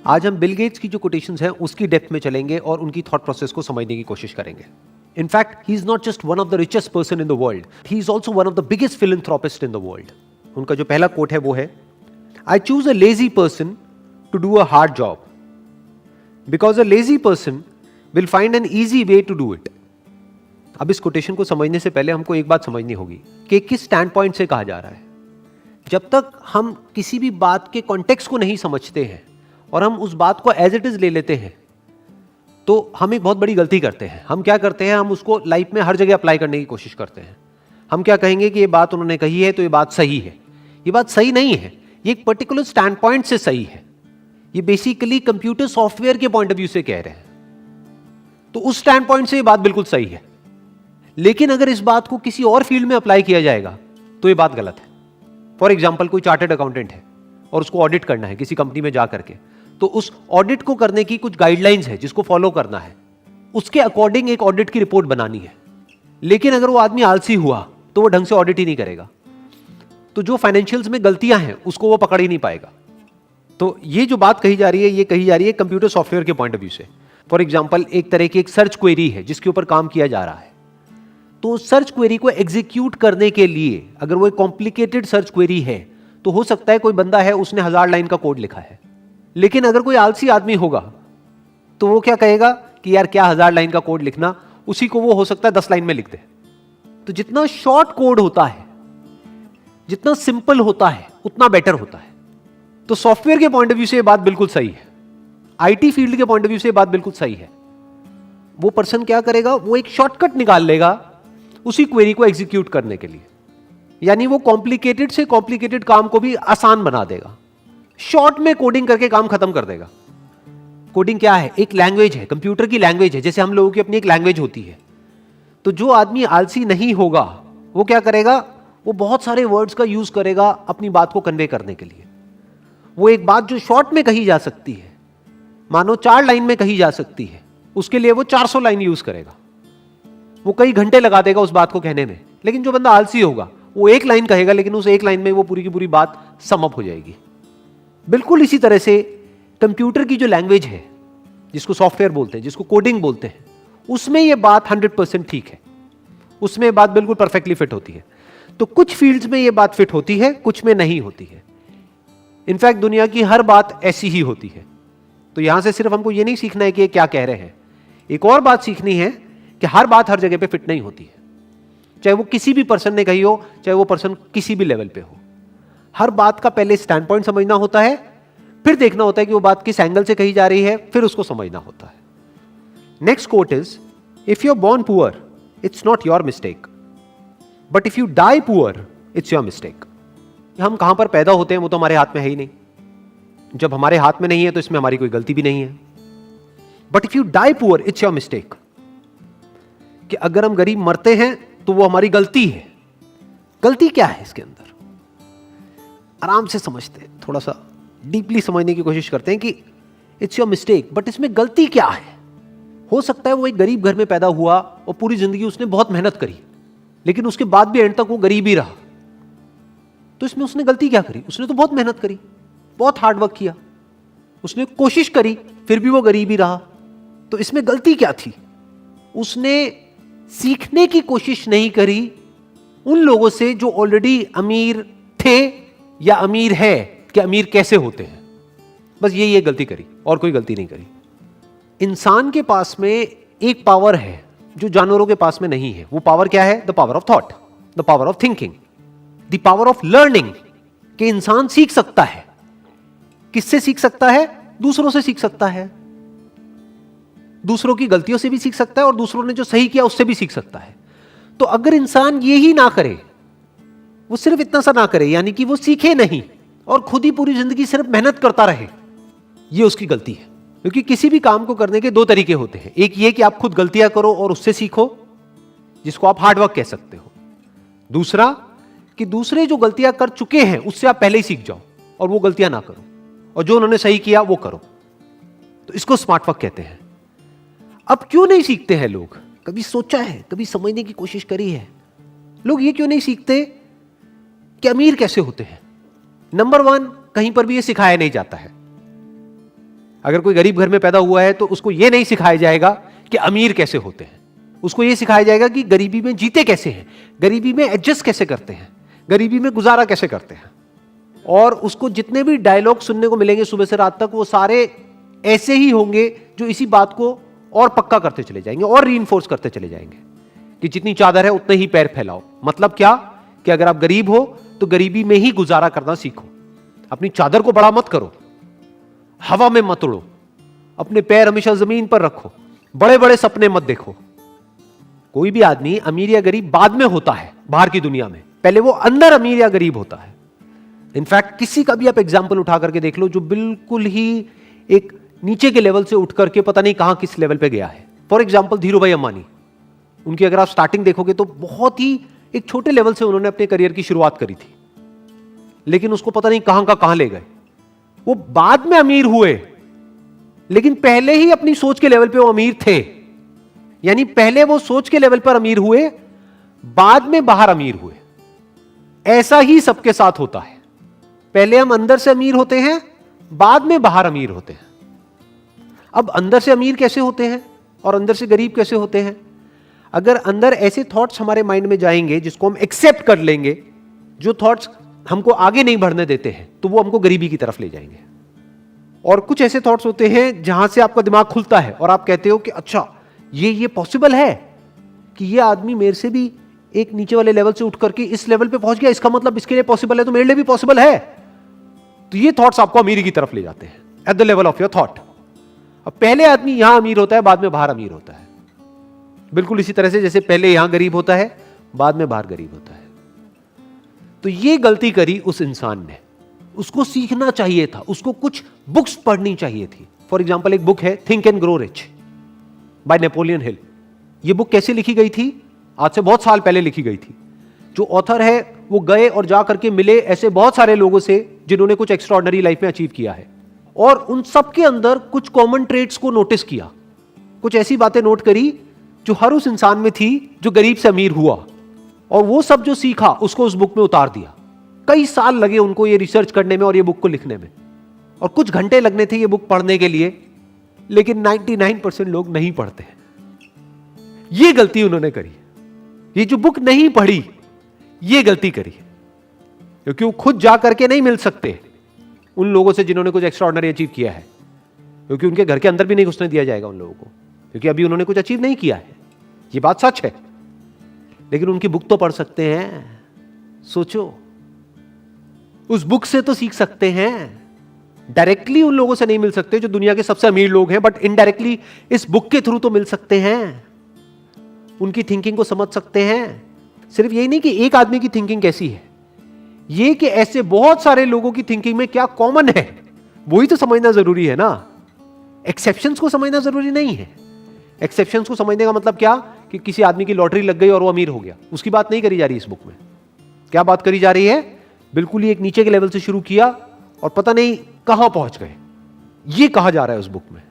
आज हम Bill Gates की जो कोटेशंस हैं उसकी डेप्थ में चलेंगे और उनकी थॉट प्रोसेस को समझने की कोशिश करेंगे. In fact he is not just one of the richest person in the world, he is also one of the biggest philanthropist in the world. उनका जो पहला कोट है वो है, I choose a lazy person to do a hard job because a lazy person will find an easy way to do it. अब इस quotation को समझने से पहले हमको एक बात समझनी होगी कि किस स्टैंड पॉइंट से कहा जा रहा है. जब तक हम किसी भी बात के कॉन्टेक्स्ट को नहीं समझते हैं और हम उस बात को एज इट इज ले लेते हैं तो हम एक बहुत बड़ी गलती करते हैं. हम क्या करते हैं, हम उसको लाइफ में हर जगह अप्लाई करने की कोशिश करते हैं. हम क्या कहेंगे कि ये बात उन्होंने कही है तो ये बात सही है. ये बात सही नहीं है, ये एक पर्टिकुलर स्टैंड पॉइंट से सही है. ये बेसिकली कंप्यूटर सॉफ्टवेयर के पॉइंट ऑफ व्यू से कह रहे हैं, तो उस स्टैंड पॉइंट से ये बात बिल्कुल सही है. लेकिन अगर इस बात को किसी और फील्ड में अप्लाई किया जाएगा तो ये बात गलत है. फॉर एग्जाम्पल, कोई चार्टर्ड अकाउंटेंट है और उसको ऑडिट करना है किसी कंपनी में जा करके, तो उस ऑडिट को करने की कुछ गाइडलाइंस है जिसको फॉलो करना है. उसके अकॉर्डिंग एक ऑडिट की रिपोर्ट बनानी है. लेकिन अगर वो आदमी आलसी हुआ तो वो ढंग से ऑडिट ही नहीं करेगा, तो जो फाइनेंशियल्स में गलतियां हैं उसको वो पकड़ ही नहीं पाएगा. तो ये जो बात कही जा रही है, ये कही जा रही है कंप्यूटर सॉफ्टवेयर के पॉइंट ऑफ व्यू से. फॉर एग्जाम्पल, एक तरह की एक सर्च क्वेरी है जिसके ऊपर काम किया जा रहा है. तो सर्च क्वेरी को एग्जीक्यूट करने के लिए, अगर वो एक कॉम्प्लिकेटेड सर्च क्वेरी है, तो हो सकता है कोई बंदा है उसने 1000 लाइन का कोड लिखा है. लेकिन अगर कोई आलसी आदमी होगा तो वो क्या कहेगा कि यार क्या 1000 लाइन का कोड लिखना, उसी को वो हो सकता है 10 लाइन में लिख दे. तो जितना शॉर्ट कोड होता है, जितना सिंपल होता है, उतना बेटर होता है. तो सॉफ्टवेयर के पॉइंट ऑफ व्यू से ये बात बिल्कुल सही है. आईटी फील्ड के पॉइंट ऑफ व्यू से ये बात बिल्कुल सही है. वो पर्सन क्या करेगा, वो एक शॉर्टकट निकाल लेगा उसी क्वेरी को एग्जीक्यूट करने के लिए. यानी वो कॉम्प्लिकेटेड से कॉम्प्लिकेटेड काम को भी आसान बना देगा. शॉर्ट में कोडिंग करके काम खत्म कर देगा. कोडिंग क्या है? एक लैंग्वेज है, कंप्यूटर की लैंग्वेज है, जैसे हम लोगों की अपनी एक लैंग्वेज होती है. तो जो आदमी आलसी नहीं होगा वो क्या करेगा, वो बहुत सारे वर्ड्स का यूज करेगा अपनी बात को कन्वे करने के लिए. वो एक बात जो शॉर्ट में कही जा सकती है, मानो 4 लाइन में कही जा सकती है, उसके लिए वो 400 लाइन यूज करेगा. वो कई घंटे लगा देगा उस बात को कहने में. लेकिन जो बंदा आलसी होगा वो एक लाइन कहेगा, लेकिन उस एक लाइन में वो पूरी की पूरी बात सम अप हो जाएगी. बिल्कुल इसी तरह से कंप्यूटर की जो लैंग्वेज है, जिसको सॉफ्टवेयर बोलते हैं, जिसको कोडिंग बोलते हैं, उसमें ये बात 100% ठीक है. उसमें बात बिल्कुल परफेक्टली फिट होती है. तो कुछ फील्ड्स में ये बात फिट होती है, कुछ में नहीं होती है. इनफैक्ट दुनिया की हर बात ऐसी ही होती है. तो यहां से सिर्फ हमको ये नहीं सीखना है कि ये क्या कह रहे हैं, एक और बात सीखनी है कि हर बात हर जगह पे फिट नहीं होती है. चाहे वो किसी भी पर्सन ने कही हो, चाहे वो पर्सन किसी भी लेवल पे हो. हर बात का पहले स्टैंड पॉइंट समझना होता है, फिर देखना होता है कि वो बात किस एंगल से कही जा रही है, फिर उसको समझना होता है. Next quote is, if you are born poor it's not your mistake, but if you die poor it's your mistake. हम कहां पर पैदा होते हैं वो तो हमारे हाथ में है ही नहीं. जब हमारे हाथ में नहीं है तो इसमें हमारी कोई गलती भी नहीं है. But if you die poor it's your mistake, कि अगर हम गरीब मरते हैं तो वो हमारी गलती है. गलती क्या है इसके अंदर, आराम से समझते हैं, थोड़ा सा डीपली समझने की कोशिश करते हैं कि इट्स योर मिस्टेक, बट इसमें गलती क्या है. हो सकता है वो एक गरीब घर में पैदा हुआ और पूरी जिंदगी उसने बहुत मेहनत करी, लेकिन उसके बाद भी एंड तक वो गरीब ही रहा. तो इसमें उसने गलती क्या करी? उसने तो बहुत मेहनत करी, बहुत हार्डवर्क किया, उसने कोशिश करी, फिर भी वो गरीब ही रहा. तो इसमें गलती क्या थी? उसने सीखने की कोशिश नहीं करी उन लोगों से जो ऑलरेडी अमीर थे या अमीर है, कि अमीर कैसे होते हैं. बस ये गलती करी और कोई गलती नहीं करी. इंसान के पास में एक पावर है जो जानवरों के पास में नहीं है. वो पावर क्या है? The power of thought, the power of thinking, the power of learning. कि इंसान सीख सकता है. किससे सीख सकता है? दूसरों से सीख सकता है. दूसरों की गलतियों से भी सीख सकता है और दूसरों ने जो सही किया उससे भी सीख सकता है. तो अगर इंसान ये ही ना करे, वो सिर्फ इतना सा ना करे, यानी कि वो सीखे नहीं और खुद ही पूरी जिंदगी सिर्फ मेहनत करता रहे, ये उसकी गलती है. क्योंकि किसी भी काम को करने के 2 तरीके होते हैं. एक ये कि आप खुद गलतियां करो और उससे सीखो, जिसको आप हार्डवर्क कह सकते हो. दूसरा कि दूसरे जो गलतियां कर चुके हैं उससे आप पहले ही सीख जाओ और वो गलतियां ना करो, और जो उन्होंने सही किया वो करो. तो इसको स्मार्ट वर्क कहते हैं. अब क्यों नहीं सीखते हैं लोग? कभी सोचा है, कभी समझने की कोशिश करी है? लोग ये क्यों नहीं सीखते कि अमीर कैसे होते हैं? नंबर 1, कहीं पर भी ये सिखाया नहीं जाता है. अगर कोई गरीब घर में पैदा हुआ है तो उसको यह नहीं सिखाया जाएगा कि अमीर कैसे होते हैं, उसको यह सिखाया जाएगा कि गरीबी में जीते कैसे हैं, गरीबी में एडजस्ट कैसे करते हैं, गरीबी में गुजारा कैसे करते हैं। और उसको जितने भी डायलॉग सुनने को मिलेंगे सुबह से रात तक, वो सारे ऐसे ही होंगे जो इसी बात को और पक्का करते चले जाएंगे और रीइंफोर्स करते चले जाएंगे कि जितनी चादर है उतने ही पैर फैलाओ। मतलब क्या कि अगर आप गरीब हो तो गरीबी में ही गुजारा करना सीखो, अपनी चादर को बड़ा मत करो, हवा में मत उड़ो, अपने पैर हमेशा जमीन पर रखो, बड़े बड़े सपने मत देखो। कोई भी आदमी अमीर या गरीब बाद में होता है बाहर की दुनिया में, पहले वो अंदर अमीर या गरीब होता है। इनफैक्ट किसी का भी आप एग्जाम्पल उठा करके देख लो जो बिल्कुल ही एक नीचे के लेवल से उठ करके पता नहीं कहां किस लेवल पे गया है। फॉर एग्जाम्पल धीरूभाई अंबानी, उनकी अगर आप स्टार्टिंग देखोगे तो बहुत ही एक छोटे लेवल से उन्होंने अपने करियर की शुरुआत करी थी, लेकिन उसको पता नहीं कहां का कहां ले गए। वो बाद में अमीर हुए, लेकिन पहले ही अपनी सोच के लेवल पे वो अमीर थे। यानी पहले वो सोच के लेवल पर अमीर हुए, बाद में बाहर अमीर हुए। ऐसा ही सबके साथ होता है, पहले हम अंदर से अमीर होते हैं, बाद में बाहर अमीर होते हैं। अब अंदर से अमीर कैसे होते हैं और अंदर से गरीब कैसे होते हैं? अगर अंदर ऐसे थॉट्स हमारे माइंड में जाएंगे जिसको हम एक्सेप्ट कर लेंगे, जो थॉट्स हमको आगे नहीं बढ़ने देते हैं, तो वो हमको गरीबी की तरफ ले जाएंगे। और कुछ ऐसे थॉट्स होते हैं जहां से आपका दिमाग खुलता है और आप कहते हो कि अच्छा ये पॉसिबल है कि ये आदमी मेरे से भी एक नीचे वाले लेवल से उठ करके इस लेवल पे पहुंच गया, इसका मतलब इसके लिए पॉसिबल है तो मेरे लिए भी पॉसिबल है। तो ये थॉट्स आपको अमीरी की तरफ ले जाते हैं at the level of your thought. अब पहले आदमी यहां अमीर होता है, बाद में बाहर अमीर होता है, बिल्कुल इसी तरह से जैसे पहले यहां गरीब होता है, बाद में बाहर गरीब होता है। तो ये गलती करी उस इंसान ने, उसको सीखना चाहिए था, उसको कुछ बुक्स पढ़नी चाहिए थी। फॉर एग्जाम्पल एक बुक है think and grow rich by Napoleon Hill. ये बुक कैसे लिखी गई थी? आज से बहुत साल पहले लिखी गई थी। जो ऑथर है वो गए और जा करके मिले ऐसे बहुत सारे लोगों से जिन्होंने कुछ एक्स्ट्राऑर्डिनरी लाइफ में अचीव किया है, और उन सबके अंदर कुछ कॉमन ट्रेट्स को नोटिस किया, कुछ ऐसी बातें नोट करी जो हर उस इंसान में थी जो गरीब से अमीर हुआ, और वो सब जो सीखा उसको उस बुक में उतार दिया। कई साल लगे उनको ये रिसर्च करने में और ये बुक को लिखने में, और कुछ घंटे लगने थे ये बुक पढ़ने के लिए, लेकिन 99% लोग नहीं पढ़ते। ये गलती उन्होंने करी, ये जो बुक नहीं पढ़ी ये गलती करी, क्योंकि वो खुद जा करके नहीं मिल सकते उन लोगों से जिन्होंने कुछ एक्स्ट्राऑर्डिनरी अचीव किया है, क्योंकि उनके घर के अंदर भी नहीं घुसने दिया जाएगा उन लोगों को, क्योंकि अभी उन्होंने कुछ अचीव नहीं किया है। ये बात सच है, लेकिन उनकी बुक तो पढ़ सकते हैं। सोचो, उस बुक से तो सीख सकते हैं। डायरेक्टली उन लोगों से नहीं मिल सकते जो दुनिया के सबसे अमीर लोग हैं, बट इनडायरेक्टली इस बुक के थ्रू तो मिल सकते हैं, उनकी थिंकिंग को समझ सकते हैं। सिर्फ यही नहीं कि एक आदमी की थिंकिंग कैसी है, ये कि ऐसे बहुत सारे लोगों की थिंकिंग में क्या कॉमन है वही तो समझना जरूरी है ना। एक्सेप्शंस को समझना जरूरी नहीं है। एक्सेप्शंस को समझने का मतलब क्या कि किसी आदमी की लॉटरी लग गई और वो अमीर हो गया, उसकी बात नहीं करी जा रही इस बुक में। क्या बात करी जा रही है? बिल्कुल ही एक नीचे के लेवल से शुरू किया और पता नहीं कहां पहुंच गए, ये कहा जा रहा है उस बुक में।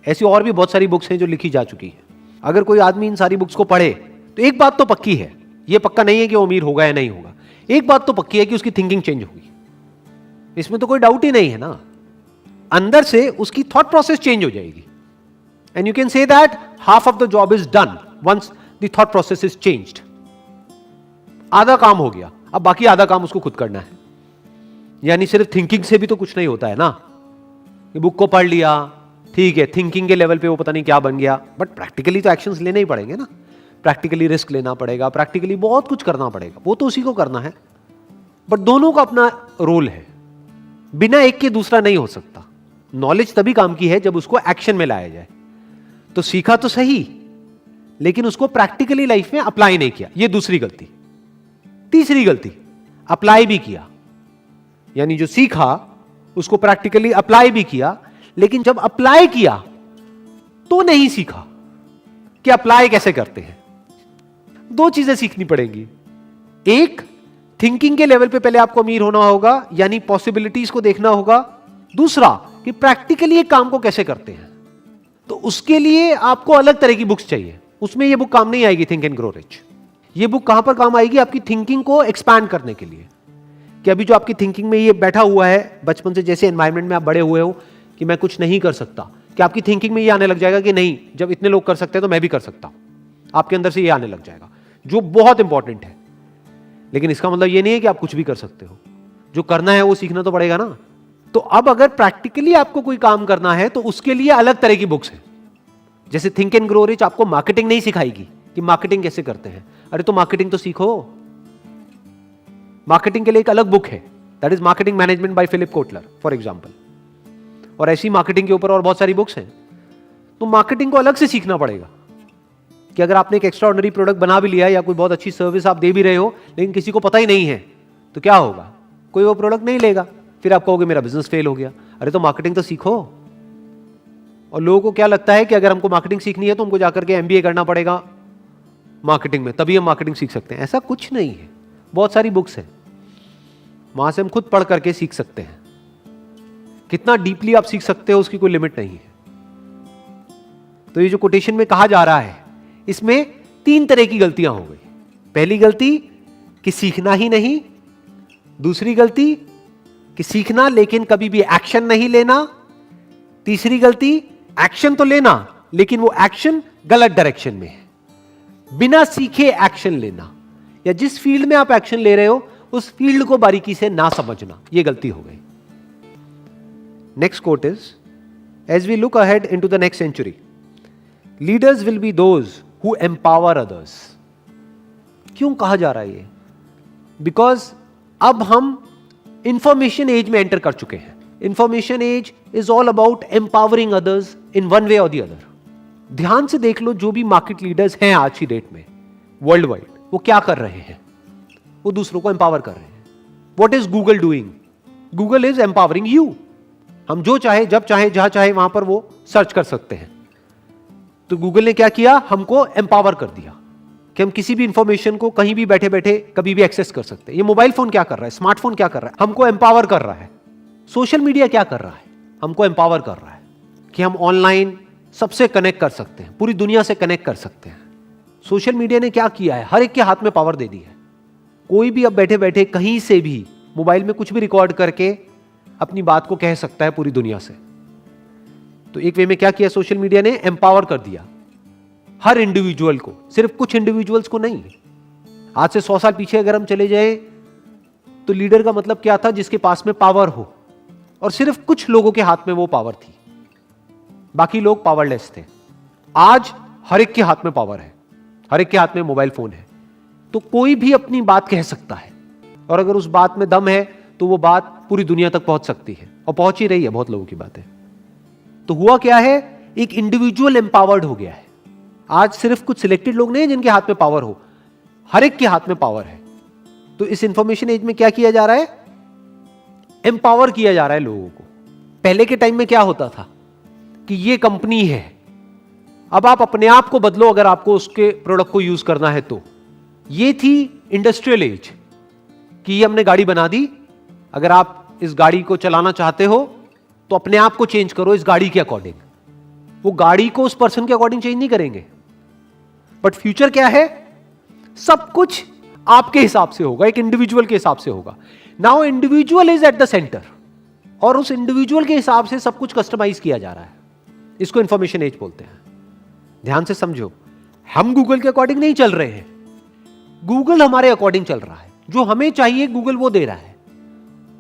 ऐसी और भी बहुत सारी बुक्स हैं जो लिखी जा चुकी है। अगर कोई आदमी इन सारी बुक्स को पढ़े तो एक बात तो पक्की है, ये पक्का नहीं है कि वो अमीर होगा या नहीं होगा, एक बात तो पक्की है कि उसकी थिंकिंग चेंज होगी, इसमें तो कोई डाउट ही नहीं है ना। अंदर से उसकी थॉट प्रोसेस चेंज हो जाएगी, and you can say that half of the job is done once the thought process is changed. आधा काम हो गया, अब बाकी आधा काम उसको खुद करना है। यानी सिर्फ थिंकिंग से भी तो कुछ नहीं होता है ना, कि बुक को पढ़ लिया, ठीक है, थिंकिंग के लेवल पे वो पता नहीं क्या बन गया, बट प्रैक्टिकली तो एक्शंस लेने ही पड़ेंगे ना। प्रैक्टिकली रिस्क लेना पड़ेगा, प्रैक्टिकली बहुत कुछ करना पड़ेगा, वो तो उसी को करना है। बट दोनों का अपना रोल है, बिना एक के दूसरा नहीं हो सकता। नॉलेज तभी काम की है जब उसको एक्शन में लाया जाए। तो सीखा तो सही, लेकिन उसको प्रैक्टिकली लाइफ में अप्लाई नहीं किया, ये दूसरी गलती। तीसरी गलती, अप्लाई भी किया, यानी जो सीखा उसको प्रैक्टिकली अप्लाई भी किया, लेकिन जब अप्लाई किया तो नहीं सीखा कि अप्लाई कैसे करते हैं। दो चीजें सीखनी पड़ेंगी। एक, थिंकिंग के लेवल पे पहले आपको अमीर होना होगा, यानी पॉसिबिलिटीज को देखना होगा। दूसरा कि प्रैक्टिकली एक काम को कैसे करते हैं, तो उसके लिए आपको अलग तरह की बुक्स चाहिए। उसमें ये बुक काम नहीं आएगी, थिंक एंड ग्रो रिच। ये बुक कहां पर काम आएगी? आपकी थिंकिंग को एक्सपैंड करने के लिए, कि अभी जो आपकी थिंकिंग में ये बैठा हुआ है बचपन से, जैसे एनवायरनमेंट में आप बड़े हुए हो, कि मैं कुछ नहीं कर सकता, कि आपकी थिंकिंग में ये आने लग जाएगा कि नहीं, जब इतने लोग कर सकते हैं तो मैं भी कर सकता हूं। आपके अंदर से ये आने लग जाएगा, जो बहुत इंपॉर्टेंट है। लेकिन इसका मतलब ये नहीं है कि आप कुछ भी कर सकते हो। जो करना है वो सीखना तो पड़ेगा ना। तो अब अगर प्रैक्टिकली आपको कोई काम करना है तो उसके लिए अलग तरह की बुक्स हैं। जैसे थिंक एंड ग्रो रिच आपको मार्केटिंग नहीं सिखाएगी कि मार्केटिंग कैसे करते हैं। अरे तो मार्केटिंग तो सीखो। मार्केटिंग के लिए एक अलग बुक है, that is marketing management by Philip Kotler for example. और ऐसी मार्केटिंग के ऊपर और बहुत सारी बुक्स हैं। तो मार्केटिंग को अलग से सीखना पड़ेगा कि अगर आपने एक एक्स्ट्रा ऑर्डिनरी प्रोडक्ट बना भी लिया या कोई बहुत अच्छी सर्विस आप दे भी रहे हो लेकिन किसी को पता ही नहीं है तो क्या होगा? कोई वो प्रोडक्ट नहीं लेगा, फिर आप कहोगे मेरा बिजनेस फेल हो गया। अरे तो मार्केटिंग तो सीखो। और लोगों को क्या लगता है कि अगर हमको मार्केटिंग सीखनी है तो हमको जाकर के एमबीए करना पड़ेगा मार्केटिंग में, तभी हम मार्केटिंग सीख सकते हैं। ऐसा कुछ नहीं है। बहुत सारी बुक्स हैं, वहां से हम खुद पढ़ करके सीख सकते हैं। कितना डीपली आप सीख सकते हो उसकी कोई लिमिट नहीं है। तो ये जो कोटेशन में कहा जा रहा है, इसमें 3 तरह की गलतियां हो गई। पहली गलती कि सीखना ही नहीं, दूसरी गलती कि सीखना लेकिन कभी भी एक्शन नहीं लेना, तीसरी गलती एक्शन तो लेना लेकिन वो एक्शन गलत डायरेक्शन में है, बिना सीखे एक्शन लेना, या जिस फील्ड में आप एक्शन ले रहे हो उस फील्ड को बारीकी से ना समझना, ये गलती हो गई। Next quote is, as we look ahead into the next century, leaders will be those who empower others. क्यों कहा जा रहा है ये? बिकॉज अब हम इंफॉर्मेशन एज में एंटर कर चुके हैं। Information age is all about empowering others in one way or the other. ध्यान से देख लो, जो भी मार्केट लीडर्स हैं आज की डेट में वर्ल्ड वाइड, वो क्या कर रहे हैं? वो दूसरों को एम्पावर कर रहे हैं। What is Google doing? Google is empowering you. हम जो चाहे, जब चाहे, जहां चाहे वहां पर वो सर्च कर सकते हैं। तो गूगल ने क्या किया? हमको एम्पावर कर दिया कि हम किसी भी इंफॉर्मेशन को कहीं भी बैठे बैठे कभी भी एक्सेस कर सकते हैं। ये मोबाइल फोन क्या कर रहा है, स्मार्टफोन क्या कर रहा है? हमको एम्पावर कर रहा है। सोशल मीडिया क्या कर रहा है? हमको एम्पावर कर रहा है कि हम ऑनलाइन सबसे कनेक्ट कर सकते हैं, पूरी दुनिया से कनेक्ट कर सकते हैं। सोशल मीडिया ने क्या किया है? हर एक के हाथ में पावर दे दी है। कोई भी अब बैठे बैठे कहीं से भी मोबाइल में कुछ भी रिकॉर्ड करके अपनी बात को कह सकता है पूरी दुनिया से। तो एक वे में क्या किया सोशल मीडिया ने? एम्पावर कर दिया हर इंडिविजुअल को, सिर्फ कुछ इंडिविजुअल्स को नहीं। आज से 100 साल पीछे अगर हम चले जाएं तो लीडर का मतलब क्या था? जिसके पास में पावर हो, और सिर्फ कुछ लोगों के हाथ में वो पावर थी, बाकी लोग पावरलेस थे। आज हर एक के हाथ में पावर है, हर एक के हाथ में मोबाइल फोन है, तो कोई भी अपनी बात कह सकता है। और अगर उस बात में दम है तो वो बात पूरी दुनिया तक पहुंच सकती है, और पहुंच ही रही है बहुत लोगों की बातें। तो हुआ क्या है? एक इंडिविजुअल एम्पावर्ड हो गया है। आज सिर्फ कुछ सिलेक्टेड लोग नहीं है जिनके हाथ में पावर हो, हर एक के हाथ में पावर है। तो इस इंफॉर्मेशन एज में क्या किया जा रहा है? एम्पावर किया जा रहा है लोगों को। पहले के टाइम में क्या होता था कि ये कंपनी है, अब आप अपने आप को बदलो अगर आपको उसके प्रोडक्ट को यूज करना है तो। ये थी इंडस्ट्रियल एज कि ये हमने गाड़ी बना दी, अगर आप इस गाड़ी को चलाना चाहते हो तो अपने आप को चेंज करो इस गाड़ी के अकॉर्डिंग। वो गाड़ी को उस पर्सन के अकॉर्डिंग चेंज नहीं करेंगे। बट फ्यूचर क्या है? सब कुछ आपके हिसाब से होगा, एक इंडिविजुअल के हिसाब से होगा। Now individual is at the centre, और उस इंडिविजुअल के हिसाब से सब कुछ कस्टमाइज किया जा रहा है। इसको इंफॉर्मेशन एज बोलते हैं। ध्यान से समझो, हम गूगल के अकॉर्डिंग नहीं चल रहे हैं, गूगल हमारे अकॉर्डिंग चल रहा है। जो हमें चाहिए गूगल वो दे रहा है,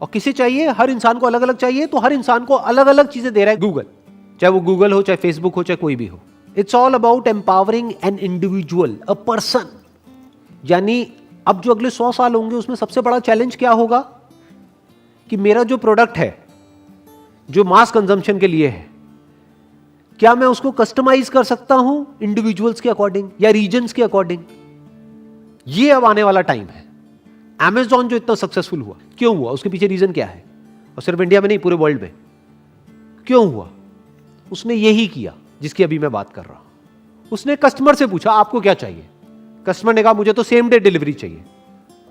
और किसे चाहिए? हर इंसान को अलग अलग चाहिए, तो हर इंसान को अलग अलग चीजें दे रहा है गूगल, चाहे वो गूगल हो, चाहे फेसबुक हो, चाहे कोई भी हो। It's all about empowering an individual, a person. यानी अब जो अगले 100 साल होंगे उसमें सबसे बड़ा चैलेंज क्या होगा कि मेरा जो प्रोडक्ट है, जो मास कंजम्पशन के लिए है, क्या मैं उसको कस्टमाइज कर सकता हूं इंडिविजुअल्स के अकॉर्डिंग या रीजन्स के अकॉर्डिंग? ये अब आने वाला टाइम है। Amazon जो इतना सक्सेसफुल हुआ, क्यों हुआ? उसके पीछे रीजन क्या है? और सिर्फ इंडिया में नहीं, पूरे वर्ल्ड में क्यों हुआ? उसने यही किया जिसकी अभी मैं बात कर रहा हूं। उसने कस्टमर से पूछा आपको क्या चाहिए? कस्टमर ने कहा मुझे तो सेम डे डिलीवरी चाहिए।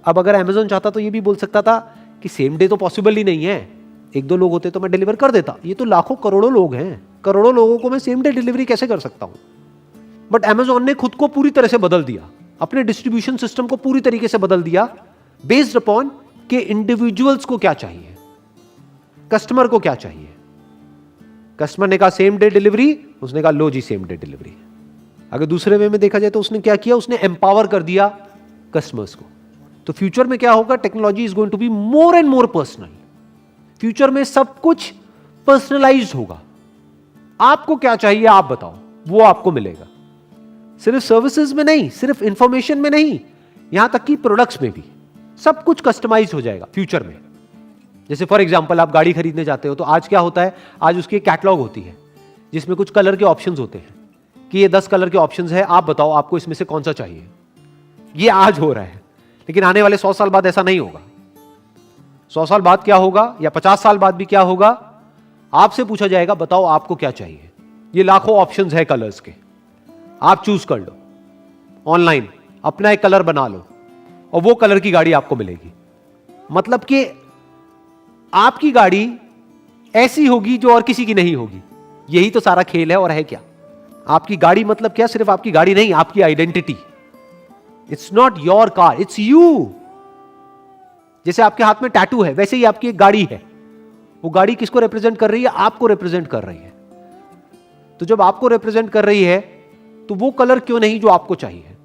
अब अगर Amazon चाहता तो ये भी बोल सकता था कि सेम डे तो पॉसिबल ही नहीं है, 1-2 लोग होते तो मैं डिलीवर कर देता। ये तो लाखों करोड़ों लोग हैं, करोड़ों लोगों को मैं सेम डे डिलीवरी कैसे कर सकता हूं? बट Amazon ने खुद को पूरी तरह से बदल दिया, अपने डिस्ट्रीब्यूशन सिस्टम को पूरी तरीके से बदल दिया, बेस्ड अपॉन कि इंडिविजुअल्स को क्या चाहिए, कस्टमर को क्या चाहिए। कस्टमर ने कहा सेम डे डिलीवरी, उसने कहा लो जी सेम डे डिलीवरी। अगर दूसरे वे में देखा जाए तो उसने क्या किया, उसने एम्पावर कर दिया कस्टमर्स को। तो फ्यूचर में क्या होगा, technology is going to be more and more personal. Future में सब कुछ पर्सनलाइज्ड होगा। आपको क्या चाहिए आप बताओ, वो आपको मिलेगा। सिर्फ सर्विसेज में नहीं, सिर्फ इंफॉर्मेशन में नहीं, यहां तक कि प्रोडक्ट्स में भी सब कुछ कस्टमाइज हो जाएगा फ्यूचर में। जैसे फॉर एग्जांपल आप गाड़ी खरीदने जाते हो तो आज क्या होता है, आज उसकी एक कैटलॉग होती है जिसमें कुछ कलर के ऑप्शंस होते हैं कि ये 10 कलर के ऑप्शंस है, आप बताओ आपको इसमें से कौन सा चाहिए। ये आज हो रहा है, लेकिन आने वाले 100 साल बाद ऐसा नहीं होगा। 100 साल बाद क्या होगा, या 50 साल बाद भी क्या होगा, आपसे पूछा जाएगा बताओ आपको क्या चाहिए। ये लाखों ऑप्शंस है कलर्स के, आप चूज कर लो ऑनलाइन, अपना एक कलर बना लो और वो कलर की गाड़ी आपको मिलेगी। मतलब कि आपकी गाड़ी ऐसी होगी जो और किसी की नहीं होगी। यही तो सारा खेल है। और है क्या, आपकी गाड़ी मतलब क्या, सिर्फ आपकी गाड़ी नहीं, आपकी identity. It's not your car, it's you. जैसे आपके हाथ में टैटू है, वैसे ही आपकी एक गाड़ी है। वो गाड़ी किसको रिप्रेजेंट कर रही है, आपको रिप्रेजेंट कर रही है। तो जब आपको रिप्रेजेंट कर रही है तो वो कलर क्यों नहीं जो आपको चाहिए।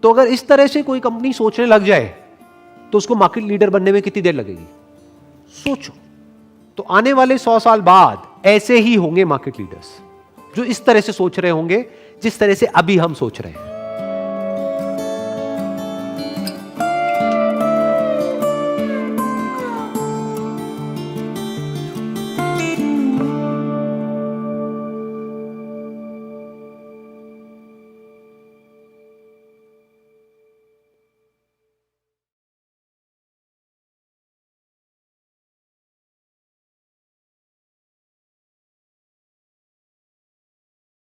तो अगर इस तरह से कोई कंपनी सोचने लग जाए तो उसको मार्केट लीडर बनने में कितनी देर लगेगी, सोचो। तो आने वाले 100 साल बाद ऐसे ही होंगे मार्केट लीडर्स, जो इस तरह से सोच रहे होंगे जिस तरह से अभी हम सोच रहे हैं।